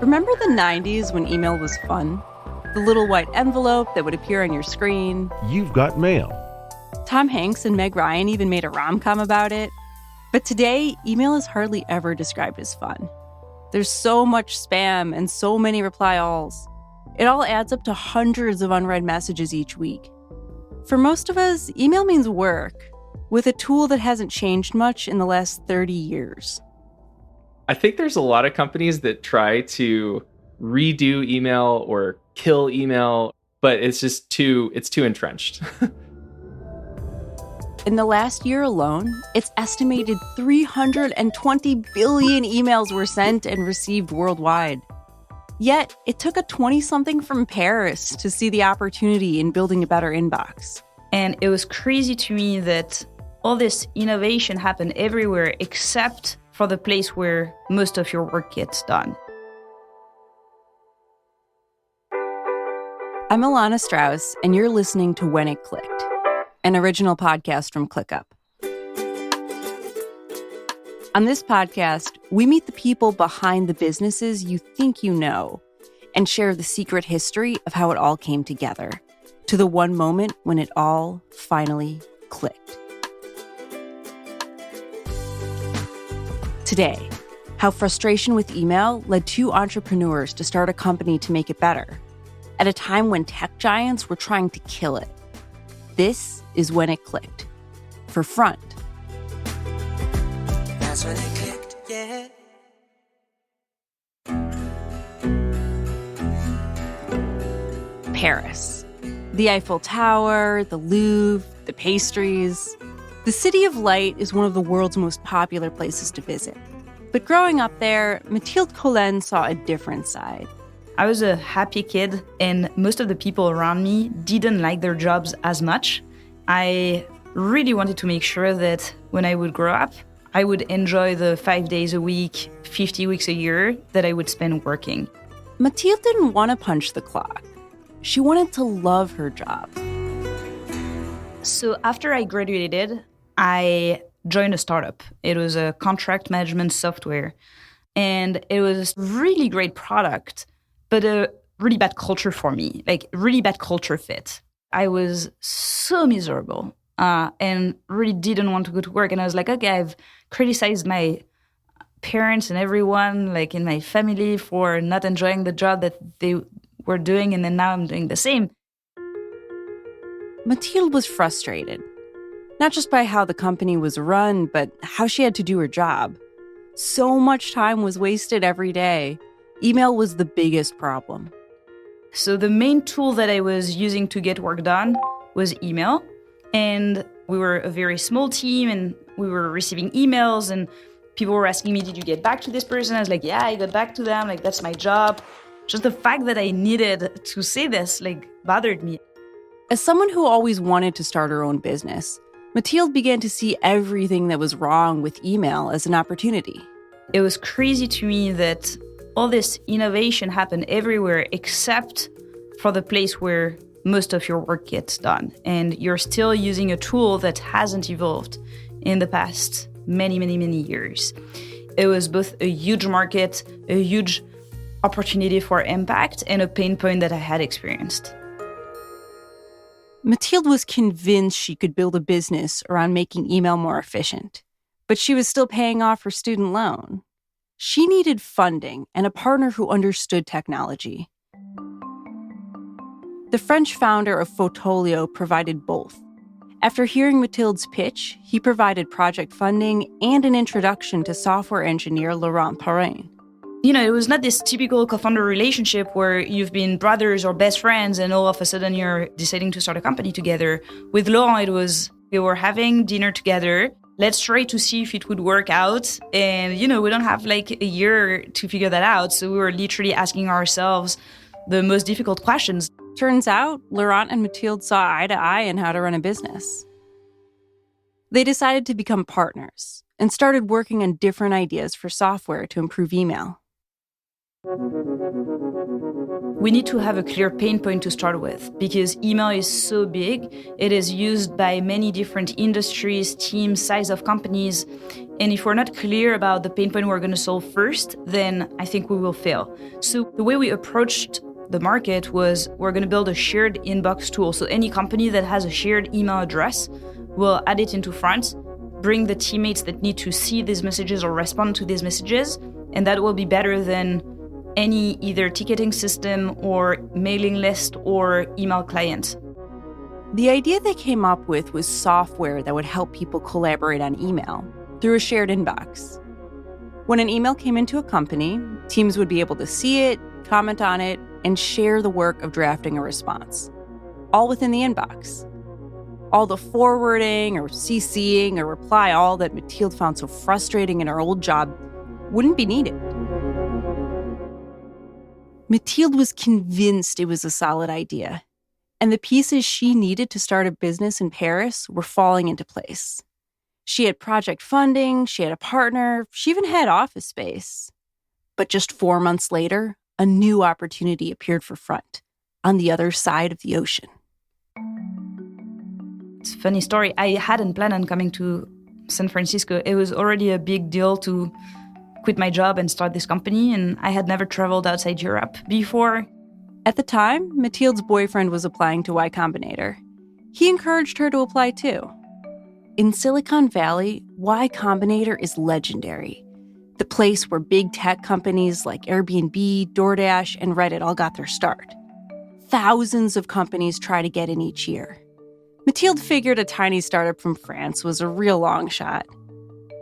Remember the 90s when email was fun? The little white envelope that would appear on your screen. You've got mail. Tom Hanks and Meg Ryan even made a rom-com about it. But today, email is hardly ever described as fun. There's so much spam and so many reply alls. It all adds up to hundreds of unread messages each week. For most of us, email means work, with a tool that hasn't changed much in the last 30 years. I think there's a lot of companies that try to redo email or kill email, but it's too entrenched. In the last year alone, it's estimated 320 billion emails were sent and received worldwide. Yet, it took a 20-something from Paris to see the opportunity in building a better inbox. And it was crazy to me that all this innovation happened everywhere except for the place where most of your work gets done. I'm Ilana Strauss, and you're listening to When It Clicked, an original podcast from ClickUp. On this podcast, we meet the people behind the businesses you think you know and share the secret history of how it all came together to the one moment when it all finally clicked. Today, how frustration with email led two entrepreneurs to start a company to make it better at a time when tech giants were trying to kill it. This is When It Clicked for Front. That's when it clicked, yeah. Paris. The Eiffel Tower, the Louvre, the pastries. The City of Light is one of the world's most popular places to visit. But growing up there, Mathilde Collen saw a different side. I was a happy kid, and most of the people around me didn't like their jobs as much. I really wanted to make sure that when I would grow up, I would enjoy the 5 days a week, 50 weeks a year that I would spend working. Mathilde didn't want to punch the clock. She wanted to love her job. So after I graduated, I joined a startup. It was a contract management software, and it was a really great product, but a really bad culture for me, like really bad culture fit. I was so miserable and really didn't want to go to work. And I was like, okay, I've criticized my parents and everyone like in my family for not enjoying the job that they were doing. And then now I'm doing the same. Mathilde was frustrated, not just by how the company was run, but how she had to do her job. So much time was wasted every day. Email was the biggest problem. So the main tool that I was using to get work done was email. And we were a very small team and we were receiving emails and people were asking me, did you get back to this person? I was like, yeah, I got back to them. Like, that's my job. Just the fact that I needed to say this, like, bothered me. As someone who always wanted to start her own business, Mathilde began to see everything that was wrong with email as an opportunity. It was crazy to me that all this innovation happened everywhere except for the place where most of your work gets done. And you're still using a tool that hasn't evolved in the past many, many, many years. It was both a huge market, a huge opportunity for impact, and a pain point that I had experienced. Mathilde was convinced she could build a business around making email more efficient, but she was still paying off her student loan. She needed funding and a partner who understood technology. The French founder of Fotolio provided both. After hearing Mathilde's pitch, he provided project funding and an introduction to software engineer Laurent Perrin. You know, it was not this typical co-founder relationship where you've been brothers or best friends and all of a sudden you're deciding to start a company together. With Laurent, it was, we were having dinner together. Let's try to see if it would work out. And, you know, we don't have like a year to figure that out. So we were literally asking ourselves the most difficult questions. Turns out, Laurent and Mathilde saw eye to eye in how to run a business. They decided to become partners and started working on different ideas for software to improve email. We need to have a clear pain point to start with because email is so big. It is used by many different industries, teams, size of companies. And if we're not clear about the pain point we're going to solve first, then I think we will fail. So the way we approached the market was we're going to build a shared inbox tool. So any company that has a shared email address will add it into Front, bring the teammates that need to see these messages or respond to these messages, and that will be better than any either ticketing system or mailing list or email client. The idea they came up with was software that would help people collaborate on email through a shared inbox. When an email came into a company, teams would be able to see it, comment on it, and share the work of drafting a response, all within the inbox. All the forwarding or CCing or reply all that Mathilde found so frustrating in her old job wouldn't be needed. Mathilde was convinced it was a solid idea, and the pieces she needed to start a business in Paris were falling into place. She had project funding, she had a partner, she even had office space. But just 4 months later, a new opportunity appeared for Front, on the other side of the ocean. It's a funny story. I hadn't planned on coming to San Francisco. It was already a big deal to quit my job and start this company, and I had never traveled outside Europe before. At the time, Mathilde's boyfriend was applying to Y Combinator. He encouraged her to apply too. In Silicon Valley, Y Combinator is legendary. The place where big tech companies like Airbnb, DoorDash, and Reddit all got their start. Thousands of companies try to get in each year. Mathilde figured a tiny startup from France was a real long shot.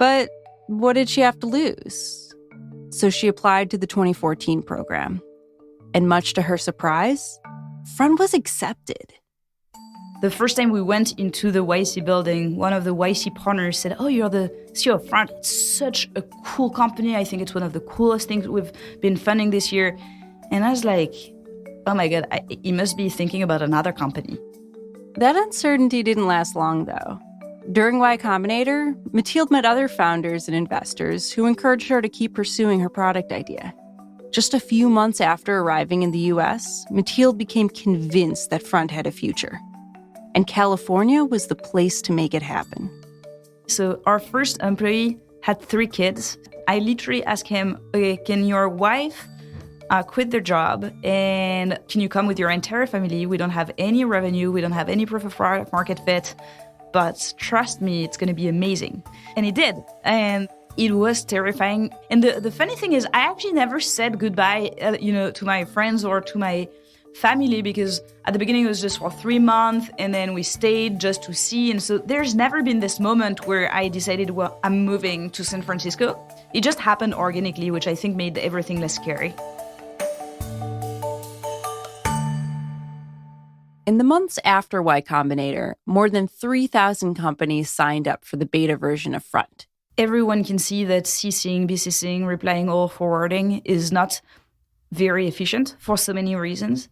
But what did she have to lose? So she applied to the 2014 program. And much to her surprise, Front was accepted. The first time we went into the YC building, one of the YC partners said, "Oh, you're the CEO of Front. It's such a cool company. I think it's one of the coolest things we've been funding this year." And I was like, oh my God, he must be thinking about another company. That uncertainty didn't last long, though. During Y Combinator, Mathilde met other founders and investors who encouraged her to keep pursuing her product idea. Just a few months after arriving in the US, Mathilde became convinced that Front had a future. And California was the place to make it happen. So our first employee had 3 kids. I literally asked him, "Okay, can your wife quit their job and can you come with your entire family? We don't have any revenue. We don't have any proof of product market fit. But trust me, it's going to be amazing." And he did. And it was terrifying. And the funny thing is, I actually never said goodbye, to my friends or to my family, because at the beginning it was just for 3 months and then we stayed just to see. And so there's never been this moment where I decided, well, I'm moving to San Francisco. It just happened organically, which I think made everything less scary. In the months after Y Combinator, more than 3,000 companies signed up for the beta version of Front. Everyone can see that CCing, BCCing, replying all, forwarding is not very efficient for so many reasons.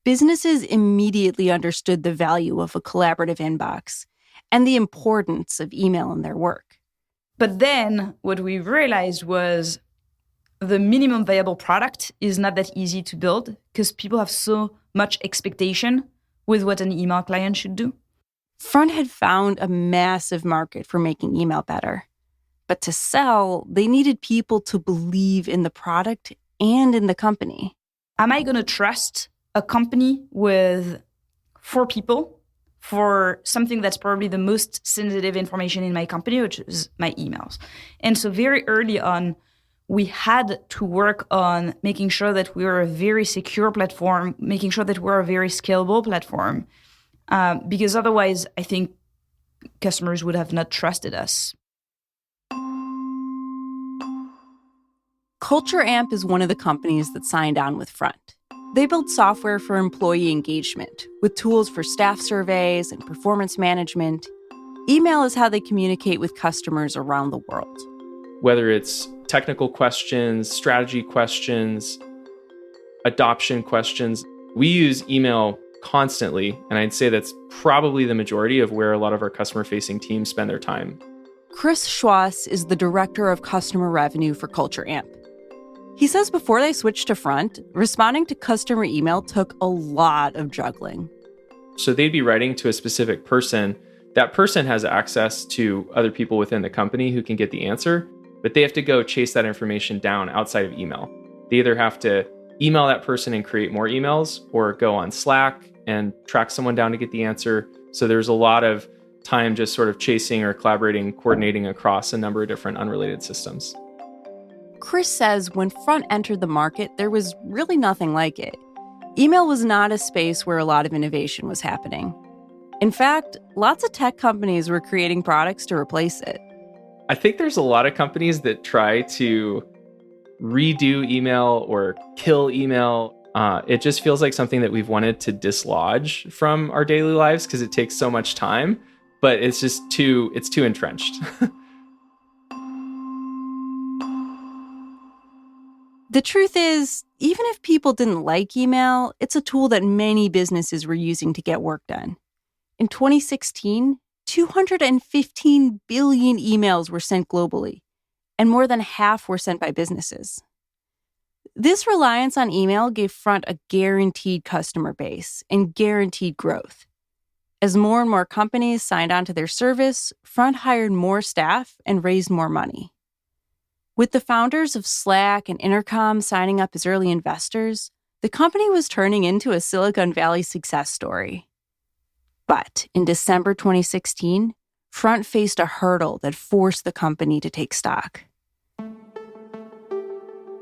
Businesses immediately understood the value of a collaborative inbox and the importance of email in their work. But then what we realized was the minimum viable product is not that easy to build because people have so much expectation with what an email client should do. Front had found a massive market for making email better. But to sell, they needed people to believe in the product and in the company. Am I going to trust a company with 4 people for something that's probably the most sensitive information in my company, which is my emails? And so very early on, we had to work on making sure that we were a very secure platform, making sure that we're a very scalable platform, because otherwise, I think customers would have not trusted us. Culture Amp is one of the companies that signed on with Front. They build software for employee engagement with tools for staff surveys and performance management. Email is how they communicate with customers around the world. Whether it's technical questions, strategy questions, adoption questions, we use email constantly. And I'd say that's probably the majority of where a lot of our customer-facing teams spend their time. Chris Schwass is the director of customer revenue for Culture Amp. He says before they switched to Front, responding to customer email took a lot of juggling. So they'd be writing to a specific person. That person has access to other people within the company who can get the answer, but they have to go chase that information down outside of email. They either have to email that person and create more emails or go on Slack and track someone down to get the answer. So there's a lot of time just sort of chasing or collaborating, coordinating across a number of different unrelated systems. Chris says when Front entered the market, there was really nothing like it. Email was not a space where a lot of innovation was happening. In fact, lots of tech companies were creating products to replace it. I think there's a lot of companies that try to redo email or kill email. It just feels like something that we've wanted to dislodge from our daily lives because it takes so much time, but it's too entrenched. The truth is, even if people didn't like email, it's a tool that many businesses were using to get work done. In 2016, 215 billion emails were sent globally, and more than half were sent by businesses. This reliance on email gave Front a guaranteed customer base and guaranteed growth. As more and more companies signed on to their service, Front hired more staff and raised more money. With the founders of Slack and Intercom signing up as early investors, the company was turning into a Silicon Valley success story. But in December 2016, Front faced a hurdle that forced the company to take stock.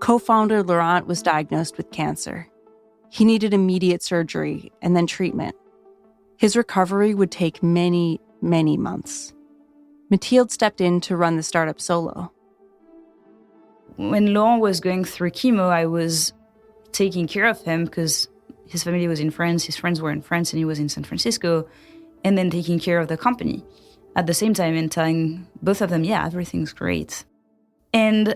Co-founder Laurent was diagnosed with cancer. He needed immediate surgery and then treatment. His recovery would take many, many months. Mathilde stepped in to run the startup solo. When Laurent was going through chemo, I was taking care of him because his family was in France, his friends were in France, and he was in San Francisco, and then taking care of the company at the same time and telling both of them, yeah, everything's great. And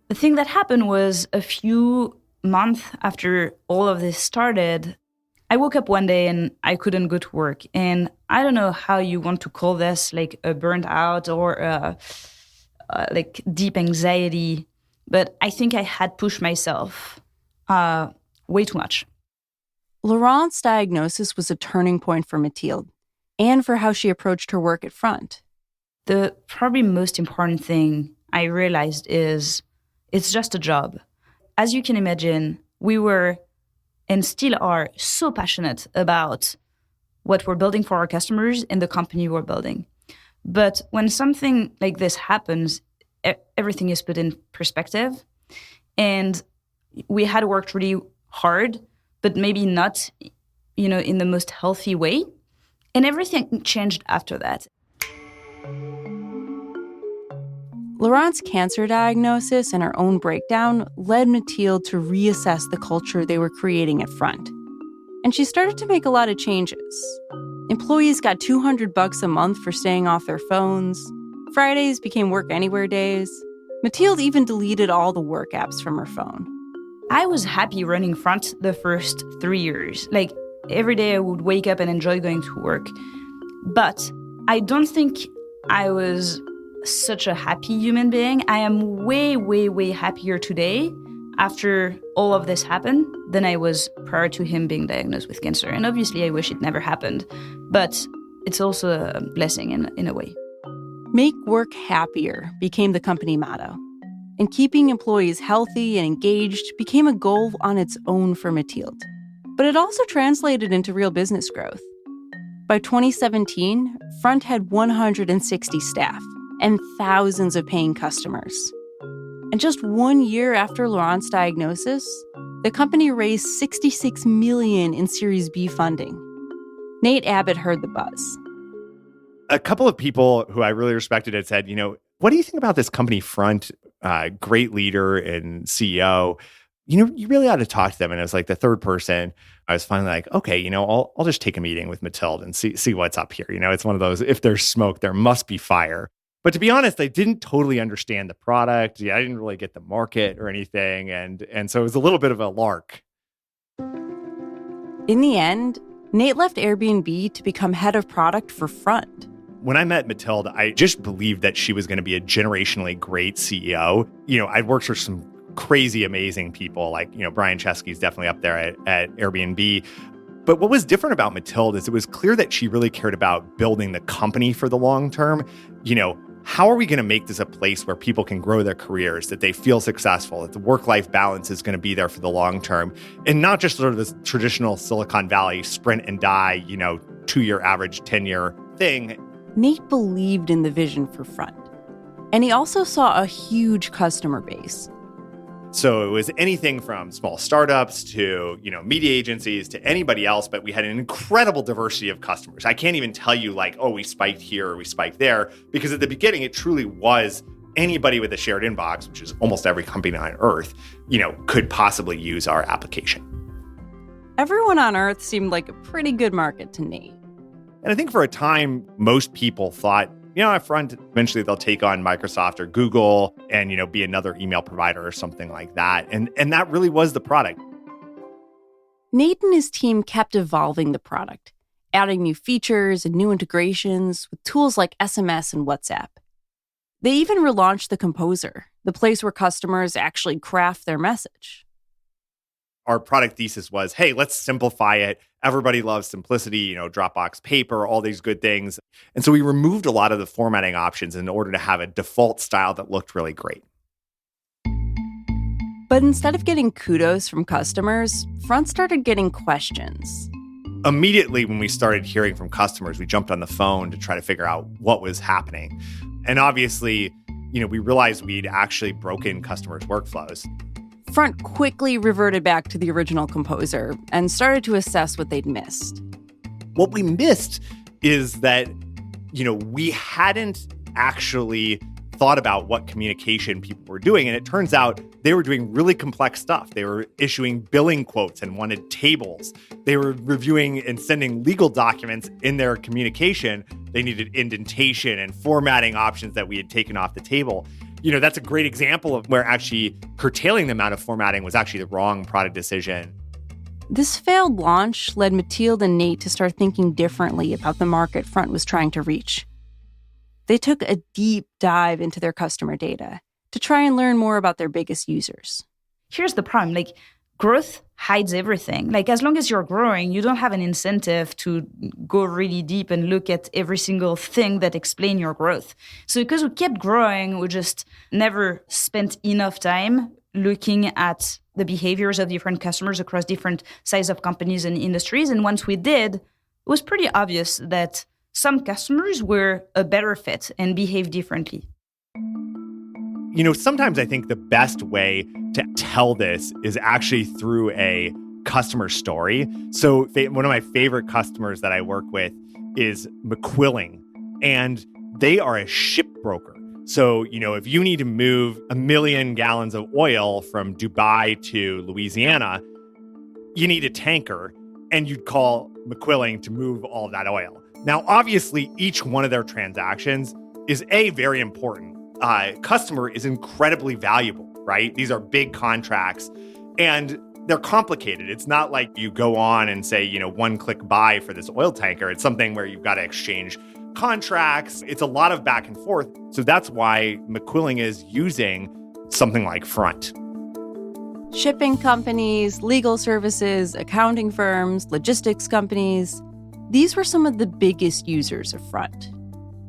the thing that happened was a few months after all of this started, I woke up one day and I couldn't go to work. And I don't know how you want to call this, like a burnt out or like deep anxiety, but I think I had pushed myself way too much. Laurent's diagnosis was a turning point for Mathilde and for how she approached her work at Front. The probably most important thing I realized is it's just a job. As you can imagine, we were and still are so passionate about what we're building for our customers and the company we're building. But when something like this happens, everything is put in perspective. And we had worked really hard, but maybe not, in the most healthy way. And everything changed after that. Laurent's cancer diagnosis and her own breakdown led Mathilde to reassess the culture they were creating at Front. And she started to make a lot of changes. Employees got $200 a month for staying off their phones. Fridays became work anywhere days. Mathilde even deleted all the work apps from her phone. I was happy running Front the first 3 years. Like, every day I would wake up and enjoy going to work. But I don't think I was such a happy human being. I am way, way, way happier today after all of this happened than I was prior to him being diagnosed with cancer. And obviously I wish it never happened, but it's also a blessing in a way. Make work happier became the company motto. And keeping employees healthy and engaged became a goal on its own for Mathilde. But it also translated into real business growth. By 2017, Front had 160 staff and thousands of paying customers. And just 1 year after Laurent's diagnosis, the company raised $66 million in Series B funding. Nate Abbott heard the buzz. A couple of people who I really respected had said, what do you think about this company Front? Great leader and CEO. You really ought to talk to them. And it was like the third person. I was finally like, okay, I'll just take a meeting with Mathilde and see what's up here. It's one of those, if there's smoke, there must be fire. But to be honest, I didn't totally understand the product. I didn't really get the market or anything. And so it was a little bit of a lark. In the end, Nate left Airbnb to become head of product for Front. When I met Mathilde, I just believed that she was going to be a generationally great CEO. I'd worked for some crazy amazing people. Like, Brian Chesky's definitely up there at Airbnb. But what was different about Mathilde is it was clear that she really cared about building the company for the long term. How are we going to make this a place where people can grow their careers, that they feel successful, that the work-life balance is going to be there for the long term, and not just sort of this traditional Silicon Valley sprint and die, 2-year average, 10-year thing. Nate believed in the vision for Front. And he also saw a huge customer base. So it was anything from small startups to, media agencies to anybody else, but we had an incredible diversity of customers. I can't even tell you we spiked here or we spiked there, because at the beginning, it truly was anybody with a shared inbox, which is almost every company on earth, could possibly use our application. Everyone on earth seemed like a pretty good market to Nate. And I think for a time, most people thought, at Front, eventually they'll take on Microsoft or Google and, be another email provider or something like that. And that really was the product. Nate and his team kept evolving the product, adding new features and new integrations with tools like SMS and WhatsApp. They even relaunched the Composer, the place where customers actually craft their message. Our product thesis was, hey, let's simplify it. Everybody loves simplicity, Dropbox paper, all these good things. And so we removed a lot of the formatting options in order to have a default style that looked really great. But instead of getting kudos from customers, Front started getting questions. Immediately when we started hearing from customers, we jumped on the phone to try to figure out what was happening. And obviously, we realized we'd actually broken customers' workflows. Front quickly reverted back to the original Composer and started to assess what they'd missed. What we missed is that, we hadn't actually thought about what communication people were doing. And it turns out they were doing really complex stuff. They were issuing billing quotes and wanted tables. They were reviewing and sending legal documents in their communication. They needed indentation and formatting options that we had taken off the table. That's a great example of where actually curtailing the amount of formatting was actually the wrong product decision. This failed launch led Mathilde and Nate to start thinking differently about the market Front was trying to reach. They took a deep dive into their customer data to try and learn more about their biggest users. Here's the problem. Growth hides everything. As long as you're growing, you don't have an incentive to go really deep and look at every single thing that explains your growth. So because we kept growing, we just never spent enough time looking at the behaviors of different customers across different sizes of companies and industries. And once we did, it was pretty obvious that some customers were a better fit and behaved differently. Sometimes I think the best way to tell this is actually through a customer story. So one of my favorite customers that I work with is McQuilling, and they are a shipbroker. So, if you need to move 1 million gallons of oil from Dubai to Louisiana, you need a tanker, and you'd call McQuilling to move all of that oil. Now, obviously, each one of their transactions is very important. Customer is incredibly valuable, right? These are big contracts and they're complicated. It's not like you go on and say, one-click buy for this oil tanker. It's something where you've got to exchange contracts. It's a lot of back and forth. So that's why McQuilling is using something like Front. Shipping companies, legal services, accounting firms, logistics companies. These were some of the biggest users of Front.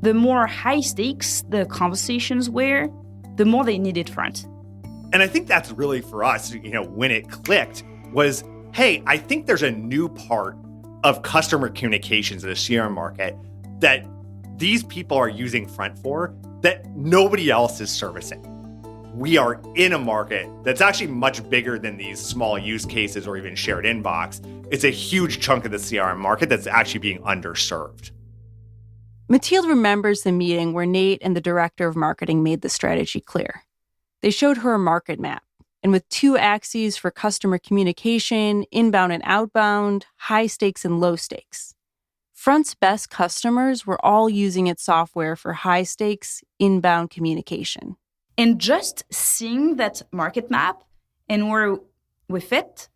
The more high stakes the conversations were, the more they needed Front. And I think that's really for us, when it clicked was, hey, I think there's a new part of customer communications in the CRM market that these people are using Front for that nobody else is servicing. We are in a market that's actually much bigger than these small use cases or even shared inbox. It's a huge chunk of the CRM market that's actually being underserved. Mathilde remembers the meeting where Nate and the director of marketing made the strategy clear. They showed her a market map, and with 2 axes for customer communication, inbound and outbound, high stakes and low stakes. Front's best customers were all using its software for high stakes, inbound communication. And just seeing that market map and where we fit,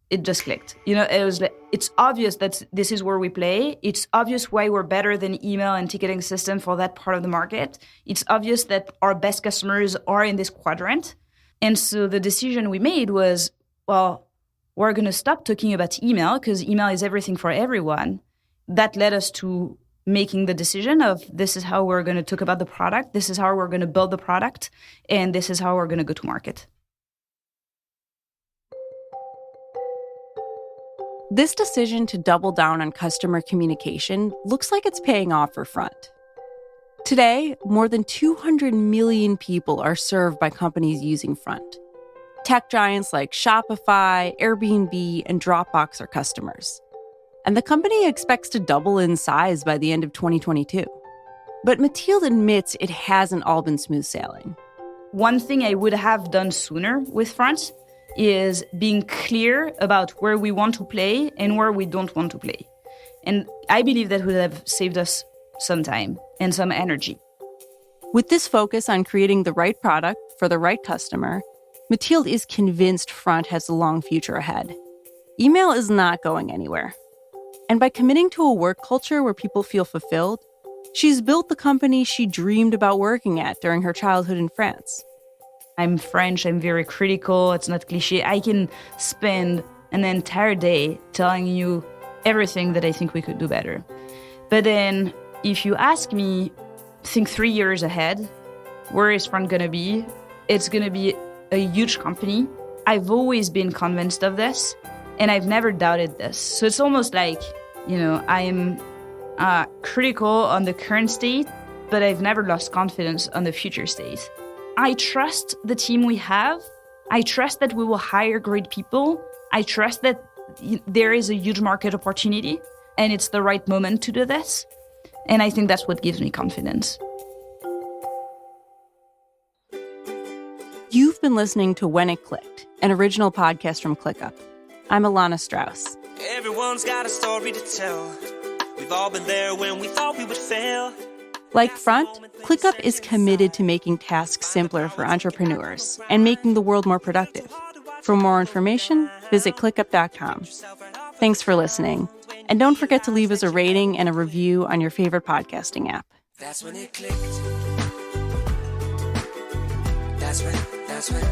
it just clicked. It's obvious that this is where we play. It's obvious why we're better than email and ticketing system for that part of the market. It's obvious that our best customers are in this quadrant. And so the decision we made was, well, we're going to stop talking about email because email is everything for everyone. That led us to making the decision of this is how we're going to talk about the product, this is how we're going to build the product, and this is how we're going to go to market. This decision to double down on customer communication looks like it's paying off for Front. Today, more than 200 million people are served by companies using Front. Tech giants like Shopify, Airbnb, and Dropbox are customers. And the company expects to double in size by the end of 2022. But Mathilde admits it hasn't all been smooth sailing. One thing I would have done sooner with Front is being clear about where we want to play and where we don't want to play. And I believe that would have saved us some time and some energy. With this focus on creating the right product for the right customer, Mathilde is convinced Front has a long future ahead. Email is not going anywhere. And by committing to a work culture where people feel fulfilled, she's built the company she dreamed about working at during her childhood in France. I'm French, I'm very critical, it's not cliche. I can spend an entire day telling you everything that I think we could do better. But then if you ask me, think 3 years ahead, where is Front gonna be? It's gonna be a huge company. I've always been convinced of this, and I've never doubted this. So it's almost like, I'm critical on the current state, but I've never lost confidence on the future state. I trust the team we have. I trust that we will hire great people. I trust that there is a huge market opportunity, and it's the right moment to do this. And I think that's what gives me confidence. You've been listening to When It Clicked, an original podcast from ClickUp. I'm Ilana Strauss. Everyone's got a story to tell. We've all been there when we thought we would fail. Like Front, ClickUp is committed to making tasks simpler for entrepreneurs and making the world more productive. For more information, visit ClickUp.com. Thanks for listening. And don't forget to leave us a rating and a review on your favorite podcasting app. That's when it clicked. That's when